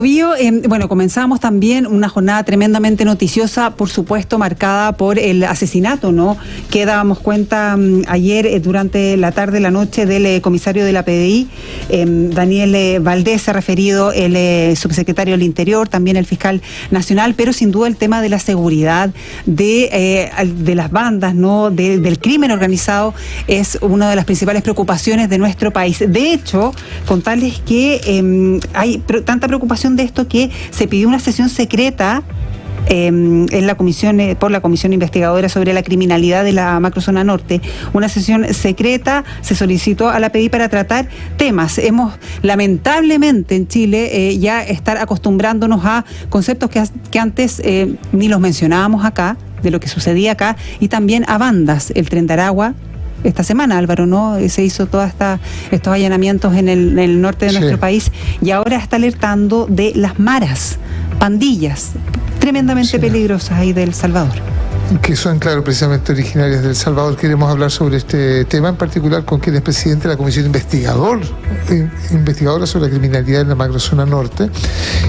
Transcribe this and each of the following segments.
Bueno, comenzamos también una jornada tremendamente noticiosa, por supuesto, marcada por el asesinato, ¿no? Que dábamos cuenta ayer durante la tarde, la noche, del comisario de la PDI, Daniel Valdés, se ha referido el subsecretario del Interior, también el fiscal nacional, pero sin duda el tema de la seguridad, de las bandas, ¿no? Del crimen organizado es una de las principales preocupaciones de nuestro país. De hecho, contarles que hay tanta preocupación de esto que se pidió una sesión secreta en la comisión, por la Comisión Investigadora sobre la Criminalidad de la Macrozona Norte. Una sesión secreta se solicitó a la PDI para tratar temas. Hemos, lamentablemente, en Chile ya estar acostumbrándonos a conceptos que antes ni los mencionábamos acá, de lo que sucedía acá, y también a bandas. El Tren de Aragua, esta semana, Álvaro, ¿no? Se hizo todos estos allanamientos en el norte de nuestro país, y ahora está alertando de las maras, pandillas tremendamente peligrosas ahí de El Salvador. Que son, claro, precisamente originarias de El Salvador. Queremos hablar sobre este tema en particular con quien es presidente de la Comisión Investigadora sobre la Criminalidad en la Macrozona Norte,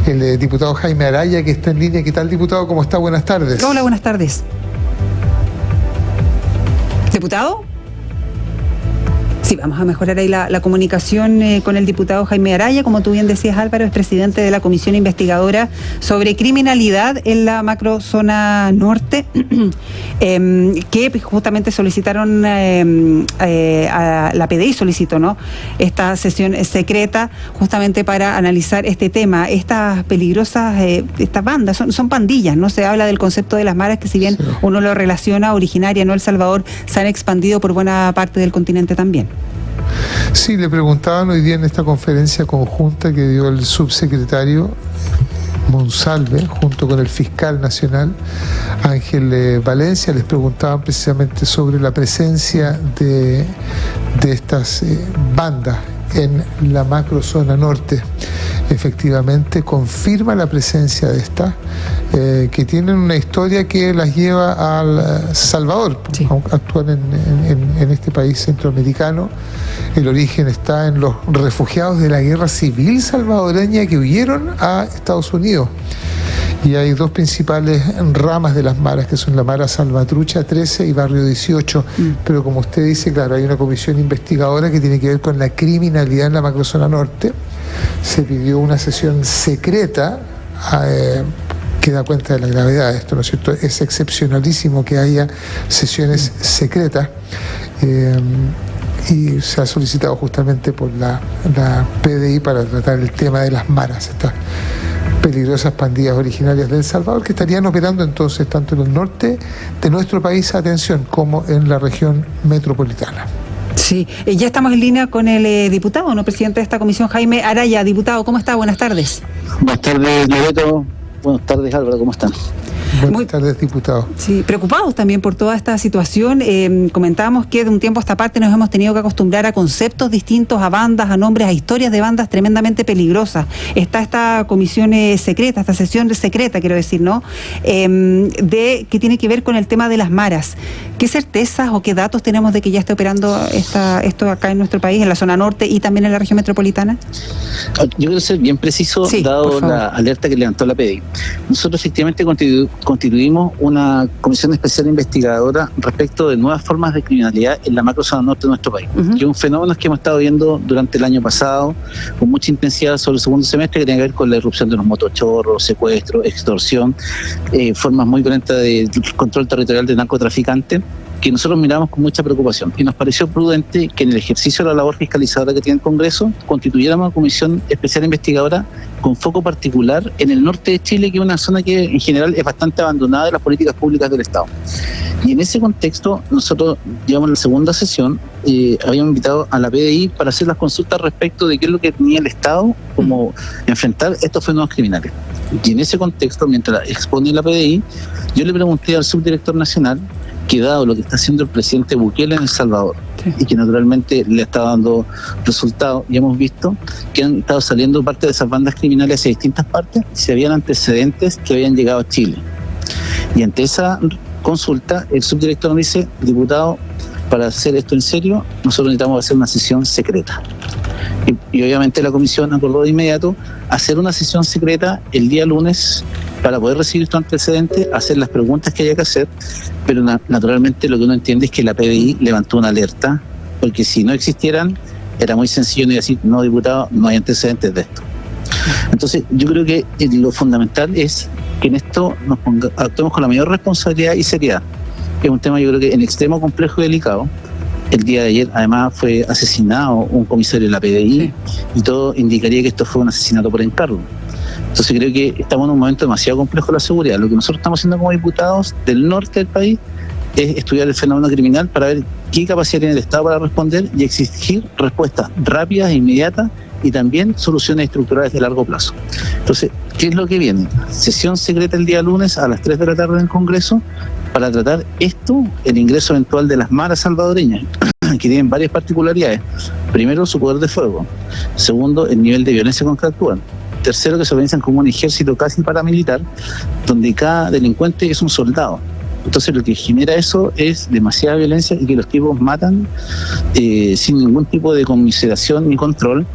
el diputado Jaime Araya, que está en línea. ¿Qué tal, diputado? ¿Cómo está? Buenas tardes. Hola, buenas tardes. ¿Diputado? Sí, vamos a mejorar ahí la comunicación con el diputado Jaime Araya. Como tú bien decías, Álvaro, es presidente de la Comisión Investigadora sobre Criminalidad en la Macrozona Norte, que justamente solicitaron, a la PDI solicitó, ¿no?, esta sesión secreta justamente para analizar este tema. Estas peligrosas, estas bandas, son pandillas, ¿no? Se habla del concepto de las maras, que si bien uno lo relaciona originaria, ¿no?, El Salvador, se han expandido por buena parte del continente también. Sí, le preguntaban hoy día en esta conferencia conjunta que dio el subsecretario Monsalve junto con el fiscal nacional Ángel Valencia, les preguntaban precisamente sobre la presencia de estas bandas en la Macrozona Norte. Efectivamente confirma la presencia de estas, que tienen una historia que las lleva al Salvador. Sí. Actúan en este país centroamericano. El origen está en los refugiados de la guerra civil salvadoreña que huyeron a Estados Unidos. Y hay dos principales ramas de las maras, que son la Mara Salvatrucha 13 y Barrio 18. Pero como usted dice, claro, hay una comisión investigadora que tiene que ver con la criminalidad en la Macrozona Norte. Se pidió una sesión secreta que da cuenta de la gravedad de esto, ¿no es cierto? Es excepcionalísimo que haya sesiones secretas. Y se ha solicitado justamente por la PDI para tratar el tema de las maras, estas peligrosas pandillas originarias de El Salvador, que estarían operando entonces tanto en el norte de nuestro país, atención, como en la región metropolitana. Sí, ya estamos en línea con el diputado, ¿no?, presidente de esta comisión, Jaime Araya. Diputado, ¿cómo está? Buenas tardes. Buenas tardes, Loreto. Buenas tardes, Álvaro, ¿cómo están? Buenas tardes, diputado. Sí, preocupados también por toda esta situación. Comentábamos que de un tiempo a esta parte nos hemos tenido que acostumbrar a conceptos distintos, a bandas, a nombres, a historias de bandas tremendamente peligrosas. Está esta comisión secreta, esta sesión secreta, quiero decir, ¿no?, que tiene que ver con el tema de las maras. ¿Qué certezas o qué datos tenemos de que ya esté operando esto acá en nuestro país, en la zona norte y también en la región metropolitana? Yo quiero ser bien preciso, sí, dado la alerta que levantó la PDI. Nosotros efectivamente constituimos una comisión especial investigadora respecto de nuevas formas de criminalidad en la macrozona norte de nuestro país. Que es un fenómeno que hemos estado viendo durante el año pasado con mucha intensidad sobre el segundo semestre, que tiene que ver con la irrupción de los motochorros, secuestros, extorsión, formas muy violentas de control territorial de narcotraficantes, que nosotros miramos con mucha preocupación, y nos pareció prudente que en el ejercicio de la labor fiscalizadora que tiene el Congreso constituyéramos una comisión especial investigadora con foco particular en el norte de Chile, que es una zona que en general es bastante abandonada de las políticas públicas del Estado. Y en ese contexto nosotros, digamos, en la segunda sesión habíamos invitado a la PDI para hacer las consultas respecto de qué es lo que tenía el Estado como enfrentar estos fenómenos criminales. Y en ese contexto, mientras expone la PDI, yo le pregunté al subdirector nacional que, dado lo que está haciendo el presidente Bukele en El Salvador, sí, y que naturalmente le está dando resultados, y hemos visto que han estado saliendo parte de esas bandas criminales hacia distintas partes, si habían antecedentes que habían llegado a Chile. Y ante esa consulta, el subdirector nos dice: diputado, para hacer esto en serio, nosotros necesitamos hacer una sesión secreta. Y obviamente la comisión acordó de inmediato hacer una sesión secreta el día lunes para poder recibir estos antecedentes, hacer las preguntas que haya que hacer, pero naturalmente lo que uno entiende es que la PDI levantó una alerta, porque si no existieran, era muy sencillo decir, no, diputado, no hay antecedentes de esto. Entonces, yo creo que lo fundamental es que en esto actuemos con la mayor responsabilidad y seriedad. Es un tema, yo creo que en extremo complejo y delicado. El día de ayer, además, fue asesinado un comisario de la PDI, y todo indicaría que esto fue un asesinato por encargo. Entonces, creo que estamos en un momento demasiado complejo de la seguridad. Lo que nosotros estamos haciendo como diputados del norte del país es estudiar el fenómeno criminal para ver qué capacidad tiene el Estado para responder y exigir respuestas rápidas e inmediatas, y también soluciones estructurales de largo plazo. Entonces, ¿qué es lo que viene? Sesión secreta el día lunes a las 3 de la tarde en el Congreso para tratar esto, el ingreso eventual de las maras salvadoreñas, que tienen varias particularidades. Primero, su poder de fuego. Segundo, el nivel de violencia contractual. Tercero, que se organizan como un ejército casi paramilitar, donde cada delincuente es un soldado. Entonces lo que genera eso es demasiada violencia y que los tipos matan sin ningún tipo de conmiseración ni control.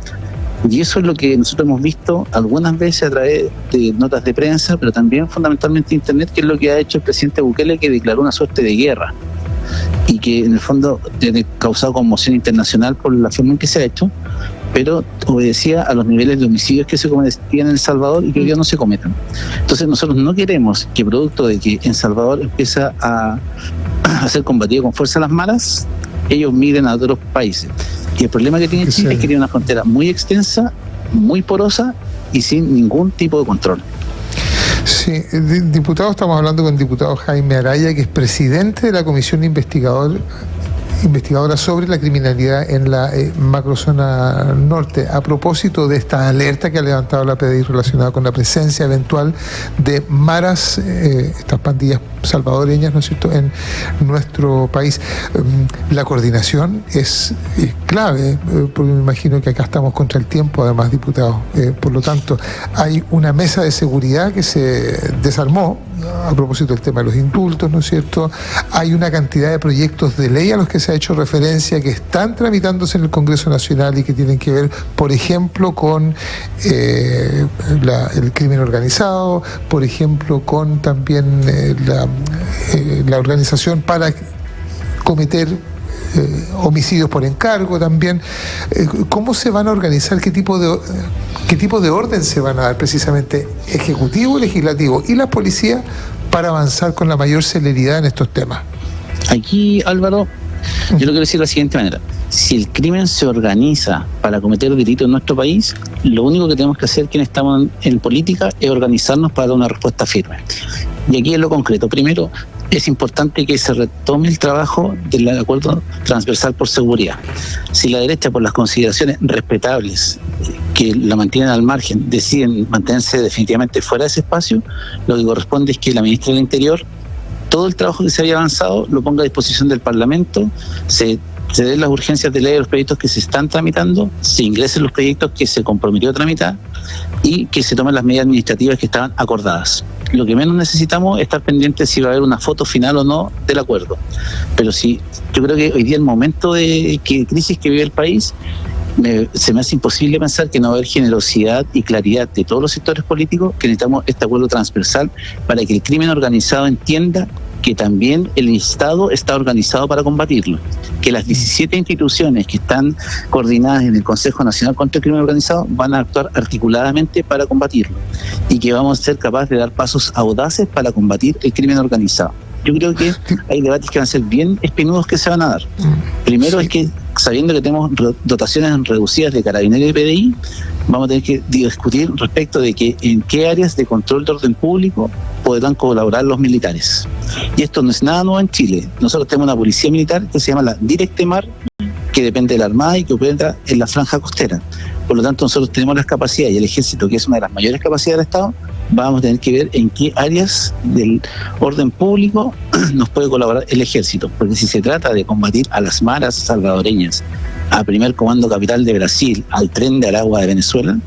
Y eso es lo que nosotros hemos visto algunas veces a través de notas de prensa, pero también fundamentalmente Internet, que es lo que ha hecho el presidente Bukele, que declaró una suerte de guerra y que en el fondo ha causado conmoción internacional por la forma en que se ha hecho, pero obedecía a los niveles de homicidios que se cometían en El Salvador y que hoy día no se cometan. Entonces nosotros no queremos que producto de que en Salvador empieza a ser combatido con fuerza las maras, ellos migren a otros países. Y el problema que tiene Chile es que tiene una frontera muy extensa, muy porosa y sin ningún tipo de control. Sí, diputado, estamos hablando con el diputado Jaime Araya, que es presidente de la Comisión investigadora sobre la criminalidad en la macrozona norte. A propósito de esta alerta que ha levantado la PDI relacionada con la presencia eventual de maras, estas pandillas salvadoreñas, ¿no es cierto?, en nuestro país. La coordinación es clave, porque me imagino que acá estamos contra el tiempo, además, diputado. Por lo tanto, hay una mesa de seguridad que se desarmó a propósito del tema de los indultos, ¿no es cierto? Hay una cantidad de proyectos de ley a los que se ha hecho referencia que están tramitándose en el Congreso Nacional y que tienen que ver, por ejemplo, con el crimen organizado, por ejemplo, con también la organización para cometer homicidios por encargo también. ¿Cómo se van a organizar? ¿Qué tipo de orden se van a dar precisamente ejecutivo, legislativo y la policía para avanzar con la mayor celeridad en estos temas? Aquí, Álvaro, yo lo quiero decir de la siguiente manera. Si el crimen se organiza para cometer delitos en nuestro país, lo único que tenemos que hacer quienes estamos en política es organizarnos para dar una respuesta firme. Y aquí en lo concreto, primero, es importante que se retome el trabajo del acuerdo transversal por seguridad. Si la derecha, por las consideraciones respetables que la mantienen al margen, deciden mantenerse definitivamente fuera de ese espacio, lo que corresponde es que la ministra del Interior, todo el trabajo que se había avanzado, lo ponga a disposición del Parlamento, se den las urgencias de ley de los proyectos que se están tramitando, se ingresen los proyectos que se comprometió a tramitar y que se tomen las medidas administrativas que estaban acordadas. Lo que menos necesitamos es estar pendientes si va a haber una foto final o no del acuerdo. Pero sí, yo creo que hoy día el momento de crisis que vive el país, se me hace imposible pensar que no va a haber generosidad y claridad de todos los sectores políticos, que necesitamos este acuerdo transversal para que el crimen organizado entienda que también el Estado está organizado para combatirlo, que las 17 instituciones que están coordinadas en el Consejo Nacional contra el Crimen Organizado van a actuar articuladamente para combatirlo y que vamos a ser capaces de dar pasos audaces para combatir el crimen organizado. Yo creo que hay debates que van a ser bien espinosos que se van a dar. Primero es que, sabiendo que tenemos dotaciones reducidas de Carabineros y PDI, vamos a tener que discutir respecto de que en qué áreas de control de orden público podrán colaborar los militares. Y esto no es nada nuevo en Chile. Nosotros tenemos una policía militar que se llama la Directemar, que depende de la Armada y que opera en la franja costera. Por lo tanto, nosotros tenemos las capacidades, y el Ejército, que es una de las mayores capacidades del Estado, vamos a tener que ver en qué áreas del orden público nos puede colaborar el Ejército. Porque si se trata de combatir a las maras salvadoreñas, al primer comando capital de Brasil, al tren de Aragua de Venezuela,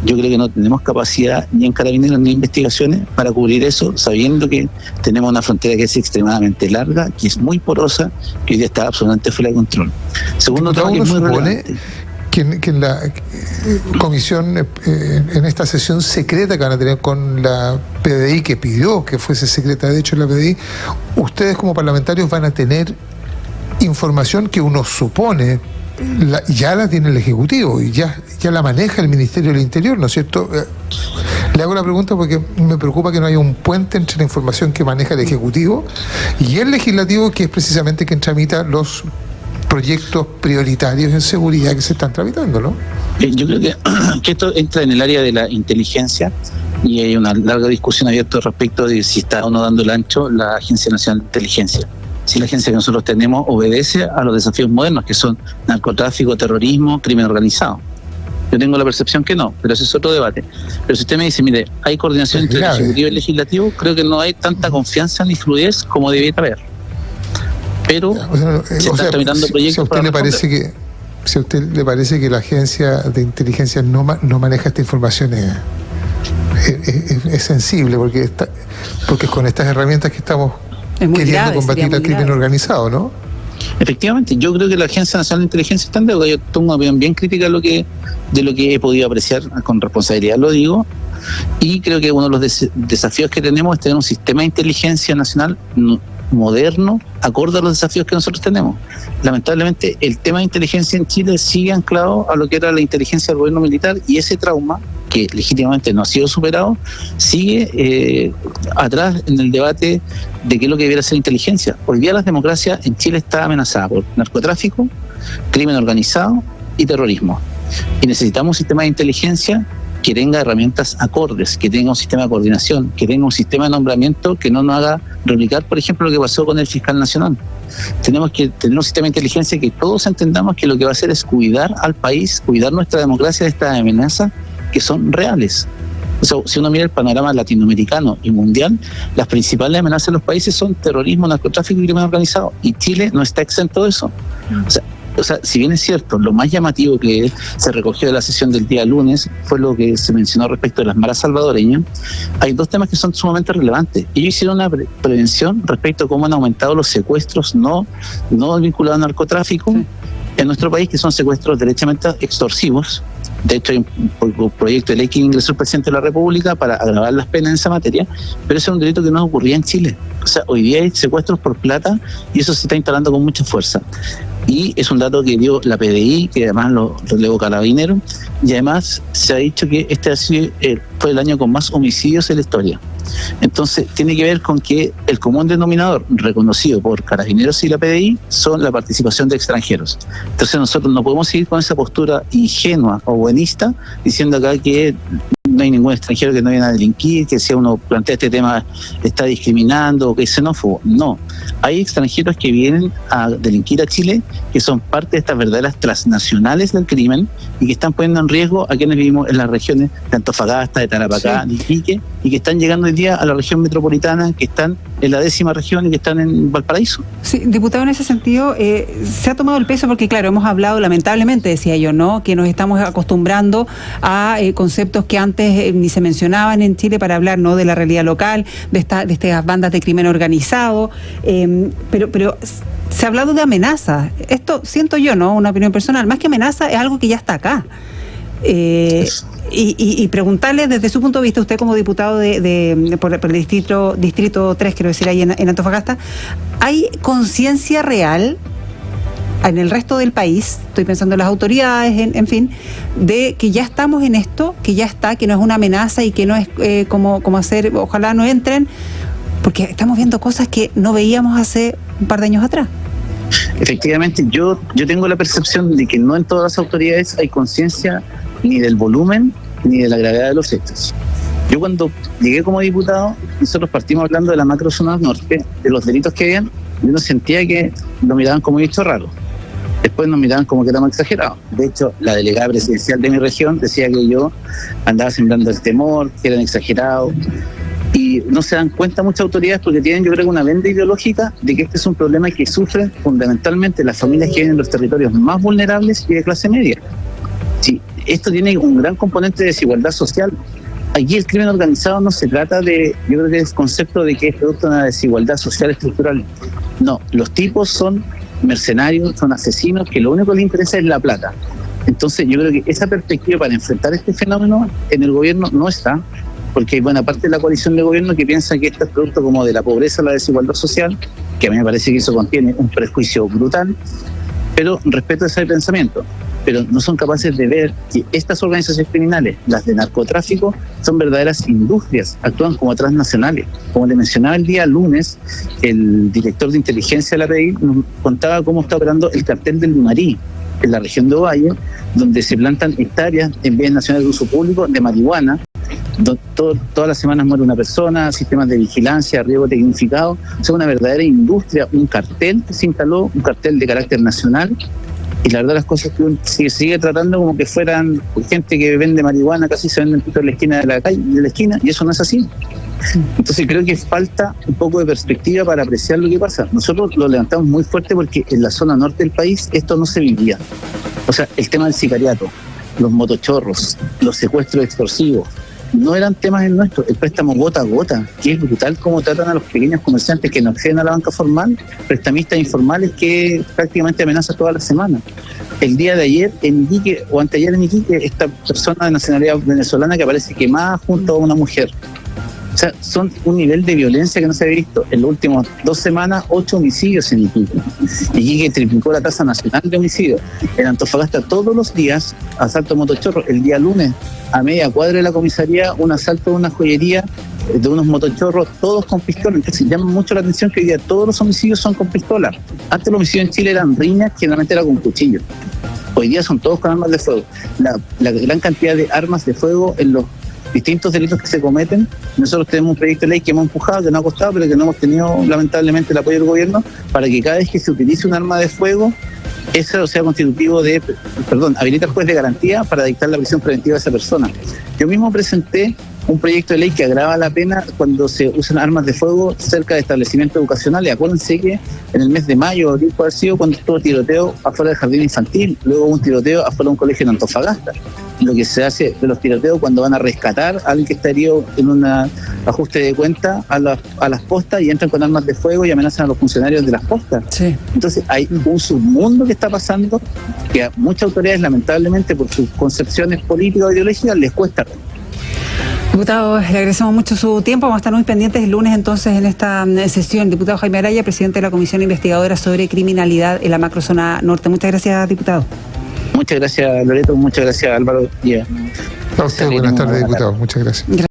yo creo que no tenemos capacidad ni en Carabineros ni en investigaciones para cubrir eso, sabiendo que tenemos una frontera que es extremadamente larga, que es muy porosa, que hoy día está absolutamente fuera de control. Segundo tema que es muy relevante. que en la comisión, en esta sesión secreta que van a tener con la PDI, que pidió que fuese secreta de hecho la PDI, ustedes como parlamentarios van a tener información que uno supone ya la tiene el Ejecutivo y ya la maneja el Ministerio del Interior, ¿no es cierto? Le hago la pregunta porque me preocupa que no haya un puente entre la información que maneja el Ejecutivo y el Legislativo, que es precisamente quien tramita los proyectos prioritarios en seguridad que se están tramitando, ¿no? Yo creo que esto entra en el área de la inteligencia y hay una larga discusión abierta respecto de si está o no dando el ancho la Agencia Nacional de Inteligencia. Si la agencia que nosotros tenemos obedece a los desafíos modernos, que son narcotráfico, terrorismo, crimen organizado. Yo tengo la percepción que no, pero ese es otro debate. Pero si usted me dice, mire, hay coordinación entre el Ejecutivo y el Legislativo, creo que no hay tanta confianza ni fluidez como debiera haber. Pero se están tramitando proyectos. Si a usted le parece que la agencia de inteligencia no maneja esta información, es sensible, porque es con estas herramientas que estamos queriendo combatir el crimen organizado, ¿no? Efectivamente, yo creo que la Agencia Nacional de Inteligencia está en deuda. Yo tengo una opinión bien crítica de lo que he podido apreciar, con responsabilidad lo digo, y creo que uno de los desafíos que tenemos es tener un sistema de inteligencia nacional moderno, acorde a los desafíos que nosotros tenemos. Lamentablemente, el tema de inteligencia en Chile sigue anclado a lo que era la inteligencia del gobierno militar, y ese trauma, que legítimamente no ha sido superado, sigue atrás en el debate de qué es lo que debiera ser inteligencia. Hoy día la democracia en Chile está amenazada por narcotráfico, crimen organizado y terrorismo. Y necesitamos un sistema de inteligencia que tenga herramientas acordes, que tenga un sistema de coordinación, que tenga un sistema de nombramiento que no nos haga replicar, por ejemplo, lo que pasó con el fiscal nacional. Tenemos que tener un sistema de inteligencia que todos entendamos que lo que va a hacer es cuidar al país, cuidar nuestra democracia de estas amenazas que son reales. O sea, si uno mira el panorama latinoamericano y mundial, las principales amenazas de los países son terrorismo, narcotráfico y crimen organizado. Y Chile no está exento de eso. O sea, si bien es cierto, lo más llamativo que se recogió de la sesión del día lunes fue lo que se mencionó respecto de las maras salvadoreñas, hay dos temas que son sumamente relevantes. Ellos hicieron una prevención respecto a cómo han aumentado los secuestros no vinculados al narcotráfico en nuestro país, que son secuestros derechamente extorsivos. De hecho, hay un proyecto de ley que ingresó el presidente de la República para agravar las penas en esa materia, pero ese es un delito que no ocurría en Chile. O sea, hoy día hay secuestros por plata y eso se está instalando con mucha fuerza. Y es un dato que dio la PDI, que además lo relevó Carabineros, y además se ha dicho que este fue el año con más homicidios en la historia. Entonces, tiene que ver con que el común denominador reconocido por Carabineros y la PDI son la participación de extranjeros. Entonces, nosotros no podemos seguir con esa postura ingenua o buenista, diciendo acá que no hay ningún extranjero que no viene a delinquir, que si uno plantea este tema está discriminando o que es xenófobo. No, hay extranjeros que vienen a delinquir a Chile, que son parte de estas verdaderas transnacionales del crimen y que están poniendo en riesgo a quienes vivimos en las regiones de Antofagasta, de Tarapacá, de Iquique, y que están llegando hoy día a la región metropolitana, que están en la 10ª región y que están en Valparaíso. Sí, diputado, en ese sentido, se ha tomado el peso porque, claro, hemos hablado, lamentablemente, decía yo, ¿no?, que nos estamos acostumbrando a conceptos que antes ni se mencionaban en Chile para hablar, ¿no?, de la realidad local, de estas bandas de crimen organizado, pero se ha hablado de amenaza. Esto siento yo, ¿no?, una opinión personal, más que amenaza es algo que ya está acá. Y preguntarle desde su punto de vista, usted como diputado por el distrito 3, quiero decir, ahí en Antofagasta, ¿hay conciencia real en el resto del país, estoy pensando en las autoridades, en fin, de que ya estamos en esto, que ya está, que no es una amenaza y que no es como hacer, ojalá no entren, porque estamos viendo cosas que no veíamos hace un par de años atrás? Efectivamente, yo tengo la percepción de que no en todas las autoridades hay conciencia ni del volumen ni de la gravedad de los hechos. Yo cuando llegué como diputado, nosotros partimos hablando de la macrozona norte, de los delitos que habían, y uno sentía que lo miraban como un bicho raro. Después nos miraban como que éramos exagerados. De hecho, la delegada presidencial de mi región decía que yo andaba sembrando el temor, que eran exagerados. Y no se dan cuenta muchas autoridades porque tienen, yo creo, una venda ideológica de que este es un problema que sufren fundamentalmente las familias que viven en los territorios más vulnerables y de clase media. Sí, esto tiene un gran componente de desigualdad social. Aquí el crimen organizado no se trata de, yo creo que es el concepto de que es producto de una desigualdad social estructural. No, los tipos son mercenarios, son asesinos, que lo único que les interesa es la plata. Entonces yo creo que esa perspectiva para enfrentar este fenómeno en el gobierno no está, porque hay buena parte de la coalición de gobierno que piensa que esto es producto como de la pobreza, la desigualdad social, que a mí me parece que eso contiene un prejuicio brutal, pero respeto ese pensamiento. Pero no son capaces de ver que estas organizaciones criminales, las de narcotráfico, son verdaderas industrias, actúan como transnacionales. Como le mencionaba el día lunes, el director de inteligencia de la PDI nos contaba cómo está operando el cartel del Limarí, en la región de Ovalle, donde se plantan hectáreas en bienes nacionales de uso público de marihuana. Todas las semanas muere una persona, sistemas de vigilancia, riesgo tecnificado. O sea, una verdadera industria, un cartel que se instaló, un cartel de carácter nacional. Y la verdad las cosas que uno sigue tratando como que fueran gente que vende marihuana, casi se venden en la esquina de la calle, de la esquina, y eso no es así. Entonces creo que falta un poco de perspectiva para apreciar lo que pasa. Nosotros lo levantamos muy fuerte porque en la zona norte del país esto no se vivía. O sea, el tema del sicariato, los motochorros, los secuestros extorsivos, no eran temas en nuestro. El préstamo gota a gota, que es brutal cómo tratan a los pequeños comerciantes que no acceden a la banca formal, prestamistas informales que prácticamente amenazan toda la semana. El día de ayer en Iquique, o anteayer en Iquique, esta persona de nacionalidad venezolana que aparece quemada junto a una mujer. O sea, son un nivel de violencia que no se había visto. En las últimas 2 semanas, 8 homicidios en Iquique. Iquique triplicó la tasa nacional de homicidios. En Antofagasta todos los días, asalto a motochorros. El día lunes, a media cuadra de la comisaría, un asalto de una joyería de unos motochorros, todos con pistola. Entonces llama mucho la atención que hoy día todos los homicidios son con pistola. Antes los homicidios en Chile eran riñas, generalmente era con cuchillo. Hoy día son todos con armas de fuego. La gran cantidad de armas de fuego en los distintos delitos que se cometen. Nosotros tenemos un proyecto de ley que hemos empujado, que no ha costado, pero que no hemos tenido lamentablemente el apoyo del gobierno, para que cada vez que se utilice un arma de fuego, eso sea constitutivo de, habilita al juez de garantía para dictar la prisión preventiva a esa persona. Yo mismo presenté un proyecto de ley que agrava la pena cuando se usan armas de fuego cerca de establecimientos educacionales. Acuérdense que en el mes de mayo, abril, puede haber sido cuando estuvo tiroteo afuera del jardín infantil, luego un tiroteo afuera de un colegio en Antofagasta. Lo que se hace de los tiroteos cuando van a rescatar a alguien que está herido en un ajuste de cuenta a las postas y entran con armas de fuego y amenazan a los funcionarios de las postas. Sí. Entonces hay un submundo que está pasando que a muchas autoridades, lamentablemente, por sus concepciones políticas o ideológicas, les cuesta. Diputado, le agradecemos mucho su tiempo. Vamos a estar muy pendientes el lunes entonces en esta sesión. Diputado Jaime Araya, presidente de la Comisión Investigadora sobre Criminalidad en la Macrozona Norte. Muchas gracias, diputado. Muchas gracias, Loreto. Muchas gracias, Álvaro. A usted, buenas tardes, diputado. Muchas gracias.